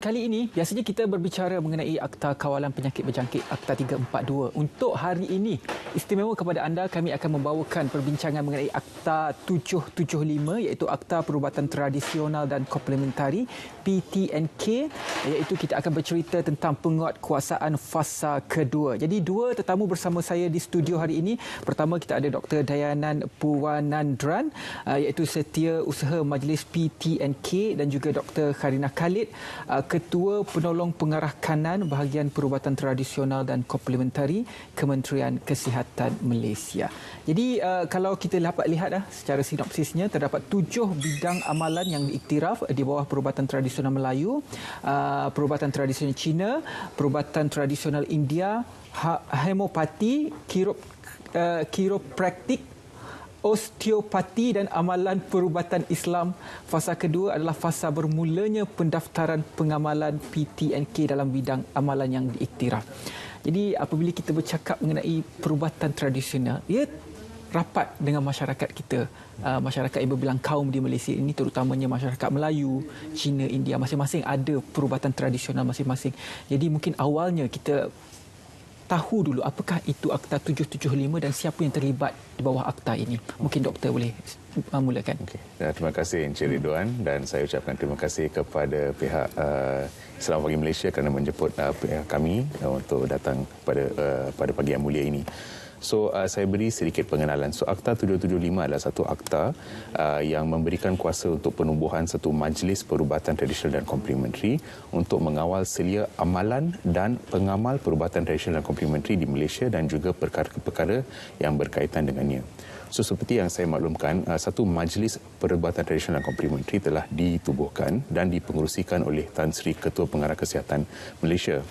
Kali ini, biasanya kita berbicara mengenai Akta Kawalan Penyakit Berjangkit Akta 342. Untuk hari ini, istimewa kepada anda, kami akan membawakan perbincangan mengenai Akta 775 iaitu Akta Perubatan Tradisional dan Komplementari PTNK, iaitu kita akan bercerita tentang penguatkuasaan fasa kedua. Jadi dua tetamu bersama saya di studio hari ini. Pertama kita ada Dr. Dayanan Puwanandran, iaitu Setiausaha Majlis PTNK, dan juga Dr. Kharina Khalid, Ketua Penolong Pengarah Kanan Bahagian Perubatan Tradisional dan Komplementari Kementerian Kesihatan Malaysia. Jadi kalau kita dapat lihat secara sinopsisnya, terdapat 7 bidang amalan yang diiktiraf di bawah Perubatan Tradisional Melayu, Perubatan Tradisional Cina, Perubatan Tradisional India, Homopati, Kiropraktik, Osteopati dan amalan perubatan Islam. Fasa kedua adalah fasa bermulanya pendaftaran pengamalan PTNK dalam bidang amalan yang diiktiraf. Jadi apabila kita bercakap mengenai perubatan tradisional, ia rapat dengan masyarakat kita, masyarakat yang berbilang kaum di Malaysia ini, terutamanya masyarakat Melayu, Cina, India, masing-masing ada perubatan tradisional masing-masing. Jadi mungkin awalnya kita tahu dulu apakah itu Akta 775 dan siapa yang terlibat di bawah akta ini. Mungkin doktor boleh mulakan. Okay. Terima kasih Encik Ridwan, dan saya ucapkan terima kasih kepada pihak Selamat Pagi Malaysia kerana menjemput kami untuk datang pada pagi yang mulia ini. So, saya beri sedikit pengenalan. So, Akta 775 adalah satu akta yang memberikan kuasa untuk penubuhan satu majlis perubatan tradisional dan komplementari untuk mengawal selia amalan dan pengamal perubatan tradisional dan komplementari di Malaysia dan juga perkara-perkara yang berkaitan dengannya. So, seperti yang saya maklumkan, satu majlis perubatan tradisional dan komplementari telah ditubuhkan dan dipengerusikan oleh Tan Sri Ketua Pengarah Kesihatan Malaysia.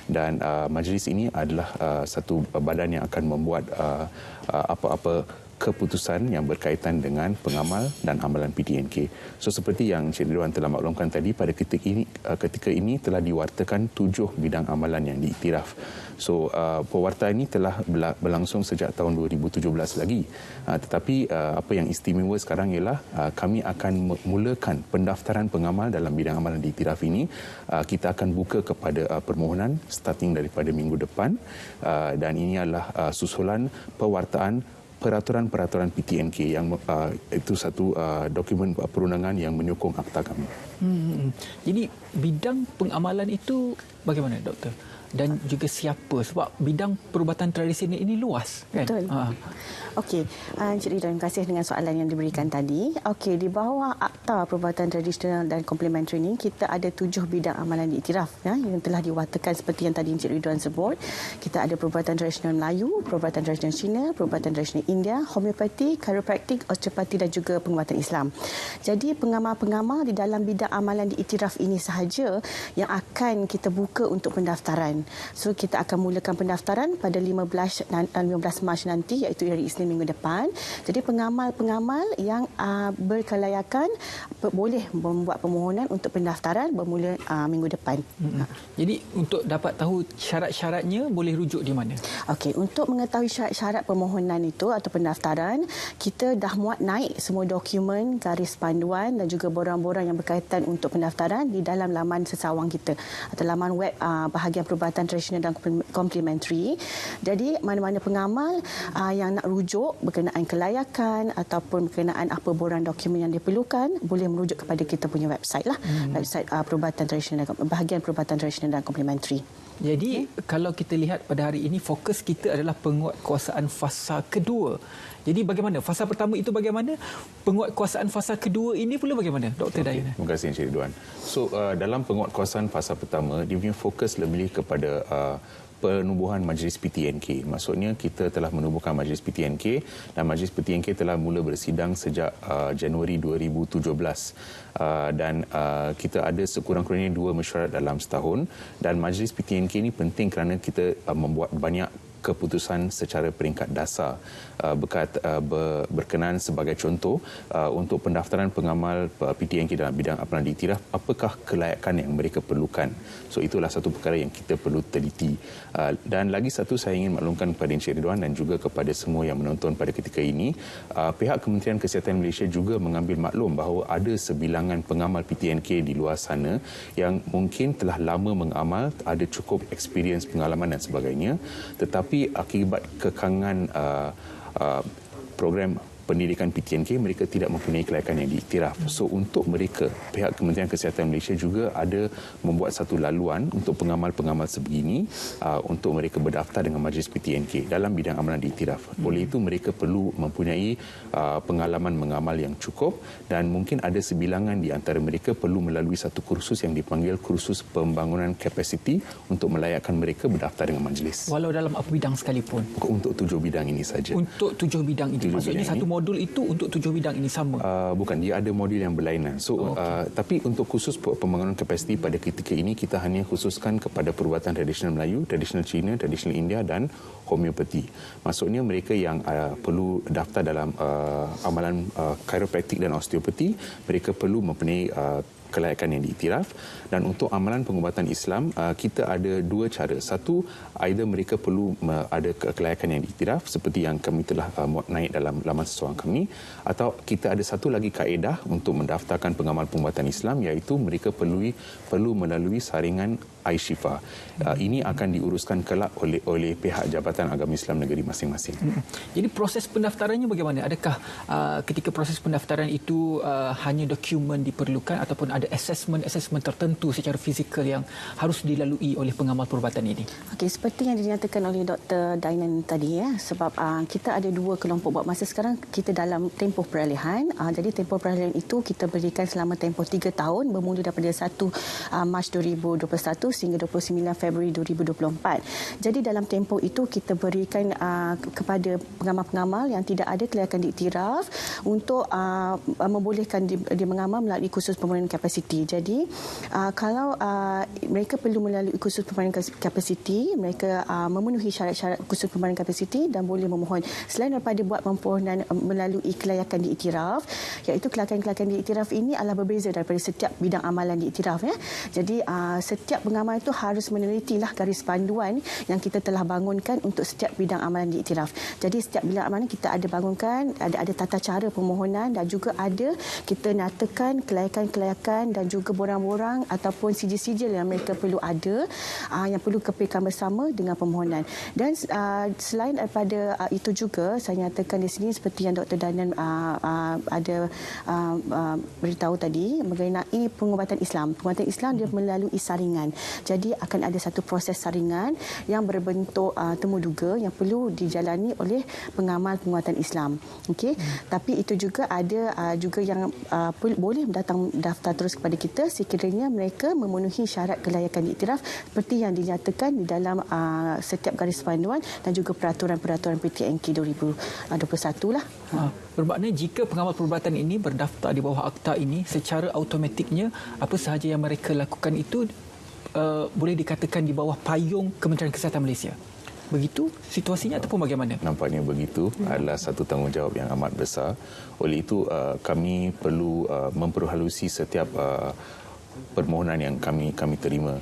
Dan majlis ini adalah satu badan yang akan membuat apa-apa keputusan yang berkaitan dengan pengamal dan amalan PTNK. So seperti yang Encik Ridwan telah maklumkan tadi, pada ketika ini telah diwartakan 7 bidang amalan yang diiktiraf. So pewartaan ini telah berlangsung sejak tahun 2017 lagi. Tetapi apa yang istimewa sekarang ialah kami akan memulakan pendaftaran pengamal dalam bidang amalan diiktiraf ini. Kita akan buka kepada permohonan starting daripada minggu depan, dan ini adalah susulan pewartaan peraturan-peraturan PTNK yang itu satu dokumen perundangan yang menyokong akta kami. Jadi bidang pengamalan itu bagaimana, doktor? Dan juga siapa? Sebab bidang perubatan tradisional ini luas, kan? Betul. Okey, Encik Ridwan, terima kasih dengan soalan yang diberikan tadi. Okey, di bawah Akta Perubatan Tradisional dan Komplementari ini, kita ada 7 bidang amalan diiktiraf yang telah diwatakan seperti yang tadi Encik Ridwan sebut. Kita ada perubatan tradisional Melayu, perubatan tradisional Cina, perubatan tradisional India, homeopati, chiropraktik, osteopati dan juga pengobatan Islam. Jadi pengamal-pengamal di dalam bidang amalan diiktiraf ini sahaja yang akan kita buka untuk pendaftaran. So kita akan mulakan pendaftaran pada 15 Mac nanti, iaitu hari Isnin minggu depan. Jadi pengamal-pengamal yang berkelayakan boleh membuat permohonan untuk pendaftaran bermula minggu depan. Jadi untuk dapat tahu syarat-syaratnya boleh rujuk di mana? Okey, untuk mengetahui syarat-syarat permohonan itu atau pendaftaran, kita dah muat naik semua dokumen, garis panduan dan juga borang-borang yang berkaitan untuk pendaftaran di dalam laman sesawang kita atau laman web bahagian perubatan tradisional dan komplementari. Jadi mana-mana pengamal yang nak rujuk berkenaan kelayakan ataupun berkenaan apa borang dokumen yang diperlukan, boleh merujuk kepada kita punya website lah, website perubatan tradisional, bahagian perubatan tradisional dan komplementari. Jadi kalau kita lihat pada hari ini, fokus kita adalah penguatkuasaan fasa kedua. Jadi bagaimana? Fasa pertama itu bagaimana? Penguatkuasaan fasa kedua ini pula bagaimana, Dr. Dayanan? Terima kasih Encik Ridwan. So dalam penguatkuasaan fasa pertama, dia punya fokus lebih kepada penubuhan Majlis PTNK. Maksudnya kita telah menubuhkan Majlis PTNK dan Majlis PTNK telah mula bersidang sejak Januari 2017. Dan kita ada sekurang-kurangnya 2 mesyuarat dalam setahun, dan Majlis PTNK ini penting kerana kita membuat banyak keputusan secara peringkat dasar berkenaan sebagai contoh untuk pendaftaran pengamal PTNK dalam bidang amalan diiktiraf, apakah kelayakan yang mereka perlukan. So itulah satu perkara yang kita perlu teliti. Dan lagi satu saya ingin maklumkan kepada Encik Ridwan dan juga kepada semua yang menonton pada ketika ini, pihak Kementerian Kesihatan Malaysia juga mengambil maklum bahawa ada sebilangan pengamal PTNK di luar sana yang mungkin telah lama mengamal, ada cukup experience, pengalaman dan sebagainya, tetapi akibat kekangan program pendidikan PTNK, mereka tidak mempunyai kelayakan yang diiktiraf. So untuk mereka, pihak Kementerian Kesihatan Malaysia juga ada membuat satu laluan untuk pengamal-pengamal sebegini untuk mereka berdaftar dengan majlis PTNK dalam bidang amalan diiktiraf. Oleh itu mereka perlu mempunyai pengalaman mengamal yang cukup dan mungkin ada sebilangan di antara mereka perlu melalui satu kursus yang dipanggil kursus pembangunan kapasiti untuk melayakkan mereka berdaftar dengan majlis. Walau dalam apa bidang sekalipun? Untuk 7 bidang ini saja. Untuk 7 bidang ini? Maksudnya satu modul itu untuk 7 bidang ini sama? Bukan, dia ada modul yang berlainan. So, tapi untuk khusus pembangunan kapasiti pada ketika ini, kita hanya khususkan kepada perubatan tradisional Melayu, tradisional Cina, tradisional India dan homeopati. Maksudnya mereka yang perlu daftar dalam amalan chiropraktik dan osteopati, mereka perlu mempunyai kelayakan yang diiktiraf. Dan untuk amalan pengubatan Islam, kita ada dua cara. Satu, either mereka perlu ada kelayakan yang diiktiraf seperti yang kami telah muat naik dalam laman sesuang kami, atau kita ada satu lagi kaedah untuk mendaftarkan pengamal pengubatan Islam, iaitu mereka perlu melalui saringan iShifa. Ini akan diuruskan kelak oleh pihak Jabatan Agama Islam negeri masing-masing. Jadi proses pendaftarannya bagaimana? Adakah ketika proses pendaftaran itu hanya dokumen diperlukan ataupun ada assessment tertentu secara fizikal yang harus dilalui oleh pengamal perubatan ini? Okey, seperti yang dinyatakan oleh Dr. Dainan tadi, sebab kita ada dua kelompok. Buat masa sekarang kita dalam tempoh peralihan. Jadi tempoh peralihan itu kita berikan selama tempoh 3 tahun bermula daripada 1 Mac 2021 sehingga 29 Februari 2024. Jadi dalam tempoh itu kita berikan kepada pengamal-pengamal yang tidak ada kelayakan diiktiraf untuk membolehkan dia mengamal melalui kursus pembangunan kapasiti. Jadi kalau mereka perlu melalui kursus pembangunan kapasiti, mereka memenuhi syarat-syarat kursus pembangunan kapasiti dan boleh memohon selain daripada buat permohonan melalui kelayakan diiktiraf, iaitu kelayakan diiktiraf ini adalah berbeza daripada setiap bidang amalan diiktiraf. Jadi setiap pengamal itu harus menelitilah garis panduan yang kita telah bangunkan untuk setiap bidang amalan diiktiraf. Jadi setiap bidang amalan kita ada bangunkan, ada tata cara permohonan dan juga ada kita nyatakan kelayakan dan juga borang-borang ataupun sijil-sijil yang mereka perlu ada, yang perlu keperikan bersama dengan permohonan. Dan selain daripada itu juga saya nyatakan di sini seperti yang Dr. Danan ada beritahu tadi mengenai pengubatan Islam. Pengubatan Islam dia melalui saringan. Jadi akan ada satu proses saringan yang berbentuk temuduga yang perlu dijalani oleh pengamal penguatan Islam. Okey, tapi itu juga ada juga yang boleh datang daftar terus kepada kita sekiranya mereka memenuhi syarat kelayakan diiktiraf seperti yang dinyatakan di dalam setiap garis panduan dan juga peraturan-peraturan PTNK 2021 lah. Bermakna jika pengamal perubatan ini berdaftar di bawah akta ini, secara automatiknya apa sahaja yang mereka lakukan itu boleh dikatakan di bawah payung Kementerian Kesihatan Malaysia. Begitu situasinya ataupun bagaimana? Nampaknya begitu. Adalah satu tanggungjawab yang amat besar. Oleh itu kami perlu memperhalusi setiap permohonan yang kami terima.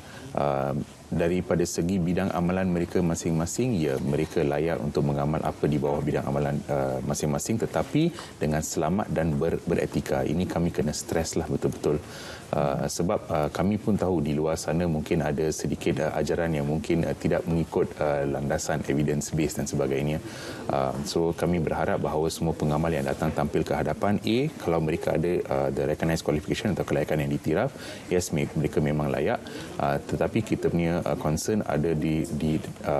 Daripada segi bidang amalan mereka masing-masing, ya mereka layak untuk mengamal apa di bawah bidang amalan masing-masing, tetapi dengan selamat dan beretika. Ini kami kena streslah betul-betul. Sebab kami pun tahu di luar sana mungkin ada sedikit ajaran yang mungkin tidak mengikut landasan evidence based dan sebagainya. So kami berharap bahawa semua pengamal yang datang tampil ke hadapan, kalau mereka ada the recognized qualification atau kelayakan yang diiktiraf, yes, mereka memang layak, tetapi kita punya concern ada di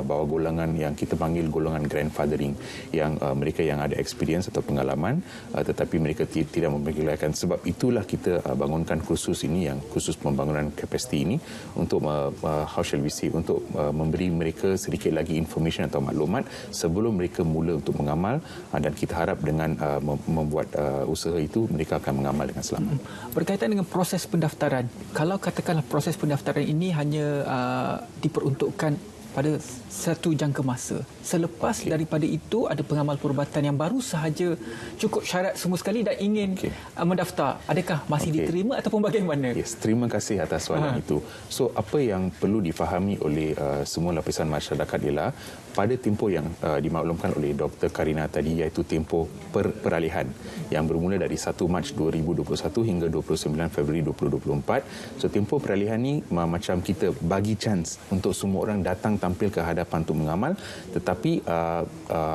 bawah golongan yang kita panggil golongan grandfathering, yang mereka yang ada experience atau pengalaman tetapi mereka tidak memiliki kelayakan. Sebab itulah kita bangunkan kursus ini, yang khusus pembangunan kapasiti ini, untuk how shall we say, untuk memberi mereka sedikit lagi information atau maklumat sebelum mereka mula untuk mengamal, dan kita harap dengan membuat usaha itu mereka akan mengamal dengan selamat. Berkaitan dengan proses pendaftaran, kalau katakanlah proses pendaftaran ini hanya diperuntukkan pada satu jangka masa. Selepas daripada itu ada pengamal perubatan yang baru sahaja cukup syarat semua sekali dan ingin mendaftar. Adakah masih diterima ataupun bagaimana? Yes, terima kasih atas soalan itu. So apa yang perlu difahami oleh semua lapisan masyarakat ialah pada tempoh yang dimaklumkan oleh Dr. Karina tadi, iaitu tempoh peralihan yang bermula dari 1 Mac 2021 hingga 29 Februari 2024. So tempoh peralihan ni macam kita bagi chance untuk semua orang datang tampil ke hadapan untuk mengamal, tetapi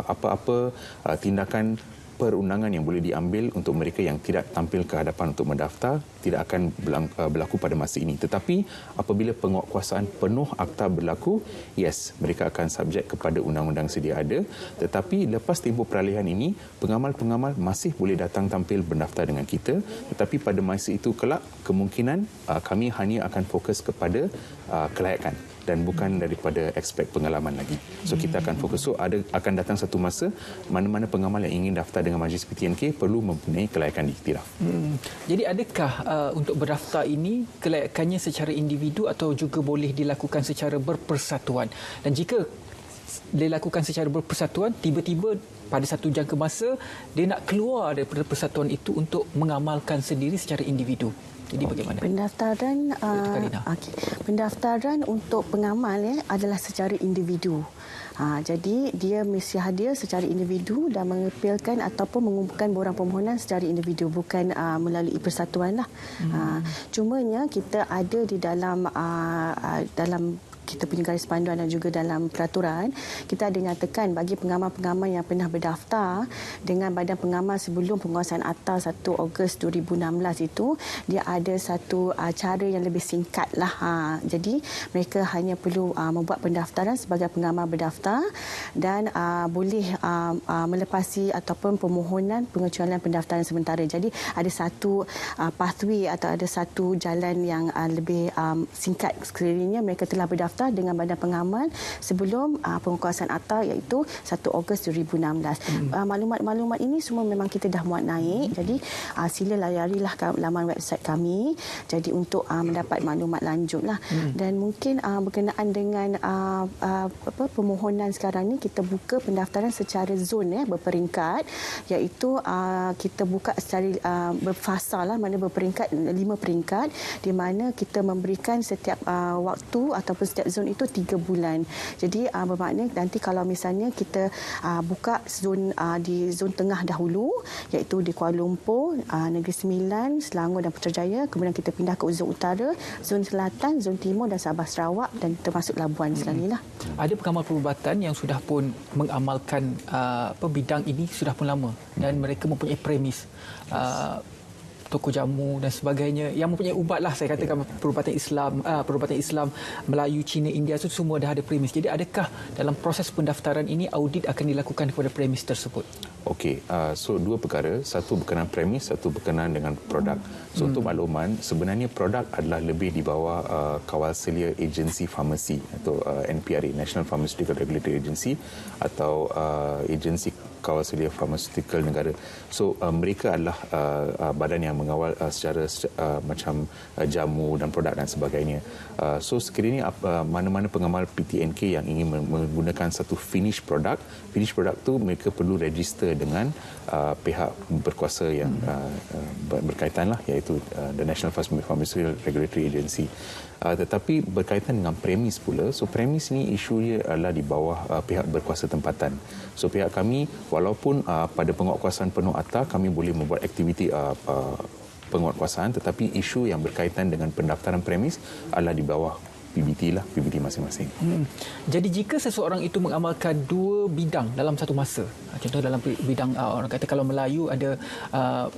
apa-apa tindakan perundangan yang boleh diambil untuk mereka yang tidak tampil ke hadapan untuk mendaftar tidak akan berlaku pada masa ini. Tetapi apabila penguatkuasaan penuh akta berlaku, yes, mereka akan subjek kepada undang-undang sedia ada. Tetapi lepas tempoh peralihan ini, pengamal-pengamal masih boleh datang tampil mendaftar dengan kita. Tetapi pada masa itu kelak, kemungkinan kami hanya akan fokus kepada kelayakan dan bukan daripada aspek pengalaman lagi. So kita akan fokus. So akan datang satu masa mana-mana pengamal yang ingin daftar dengan Majlis PTNK perlu mempunyai kelayakan diiktiraf. Jadi adakah untuk berdaftar ini kelayakannya secara individu atau juga boleh dilakukan secara berpersatuan? Dan jika dilakukan secara berpersatuan, tiba-tiba pada satu jangka masa dia nak keluar daripada persatuan itu untuk mengamalkan sendiri secara individu. Jadi bagaimana? Pendaftaran untuk pengamal adalah secara individu. Jadi dia mesti hadir secara individu dan mengepilkan ataupun mengumpulkan borang permohonan secara individu, bukan melalui persatuan lah. Cumanya kita ada di dalam kita punya garis panduan dan juga dalam peraturan, kita ada nyatakan bagi pengamal-pengamal yang pernah berdaftar dengan badan pengamal sebelum penguasaan akta 1 Ogos 2016 itu, dia ada satu cara yang lebih singkat lah. Jadi mereka hanya perlu membuat pendaftaran sebagai pengamal berdaftar dan boleh melepasi ataupun permohonan pengecualian pendaftaran sementara. Jadi ada satu pathway atau ada satu jalan yang lebih singkat sekiranya mereka telah berdaftar dengan badan pengamal sebelum penguasaan akta iaitu 1 Ogos 2016. Maklumat-maklumat ini semua memang kita dah muat naik. Jadi sila layarilah laman website kami jadi untuk mendapat maklumat lanjut lah. Dan mungkin berkenaan dengan permohonan sekarang ni, kita buka pendaftaran secara zon berperingkat, iaitu kita buka secara berfasa lah, mana berperingkat 5 peringkat, di mana kita memberikan setiap waktu ataupun setiap zon itu 3 bulan. Jadi bermakna nanti kalau misalnya kita buka zon di zon tengah dahulu, iaitu di Kuala Lumpur, Negeri Sembilan, Selangor dan Putrajaya, kemudian kita pindah ke zon utara, zon selatan, zon timur dan Sabah Sarawak dan termasuk Labuan sekali lah. Ada pengamal perubatan yang sudah pun mengamalkan bidang ini sudah pun lama dan mereka mempunyai premis toko jamu dan sebagainya yang mempunyai ubat lah, saya katakan perubatan Islam Melayu, Cina, India itu semua dah ada premis. Jadi adakah dalam proses pendaftaran ini audit akan dilakukan kepada premis tersebut? Okey, so dua perkara, satu berkenaan premis, satu berkenaan dengan produk. So untuk makluman, sebenarnya produk adalah lebih di bawah kawal selia agensi farmasi atau NPRA, National Pharmaceutical Regulatory Agency, atau agensi kawal selia farmaceutical negara. So mereka adalah badan yang mengawal secara macam jamu dan produk dan sebagainya. So sekiranya mana-mana pengamal PTNK yang ingin menggunakan satu finish produk tu mereka perlu register dengan pihak berkuasa yang berkaitan lah, iaitu the National Pharmaceutical Regulatory Agency. Tetapi berkaitan dengan premis pula, so premis ni isunya adalah di bawah pihak berkuasa tempatan. So pihak kami walaupun pada penguatkuasaan penuh akta kami boleh membuat aktiviti penguatkuasaan, tetapi isu yang berkaitan dengan pendaftaran premis adalah di bawah PBT lah, PBT masing-masing. Jadi jika seseorang itu mengamalkan dua bidang dalam satu masa, contoh dalam bidang orang kata kalau Melayu ada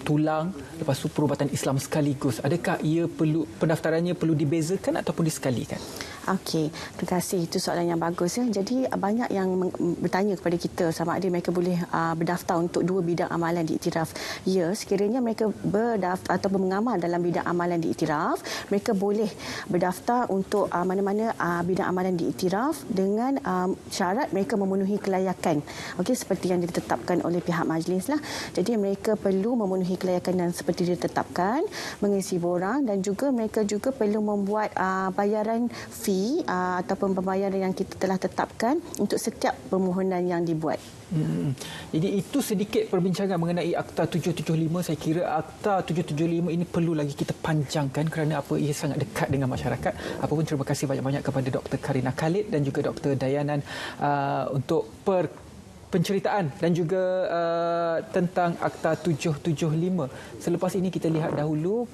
tulang, lepas tu perubatan Islam sekaligus, adakah ia perlu pendaftarannya perlu dibezakan ataupun disekalikan? Okey, terima kasih. Itu soalan yang bagus. Jadi banyak yang bertanya kepada kita sama ada mereka boleh berdaftar untuk dua bidang amalan diiktiraf. Ya, sekiranya mereka berdaftar atau mengamal dalam bidang amalan diiktiraf, mereka boleh berdaftar untuk mana-mana bidang amalan diiktiraf dengan syarat mereka memenuhi kelayakan. Okey, seperti yang ditetapkan oleh pihak majlis lah. Jadi mereka perlu memenuhi kelayakan dan seperti ditetapkan, mengisi borang, dan juga mereka juga perlu membuat bayaran fee fee ataupun pembayaran yang kita telah tetapkan untuk setiap permohonan yang dibuat. Jadi itu sedikit perbincangan mengenai Akta 775. Saya kira Akta 775 ini perlu lagi kita panjangkan kerana apa, ia sangat dekat dengan masyarakat. Apapun, terima kasih banyak-banyak kepada Dr. Karina Khalid dan juga Dr. Dayanan untuk penceritaan dan juga tentang Akta 775. Selepas ini kita lihat dahulu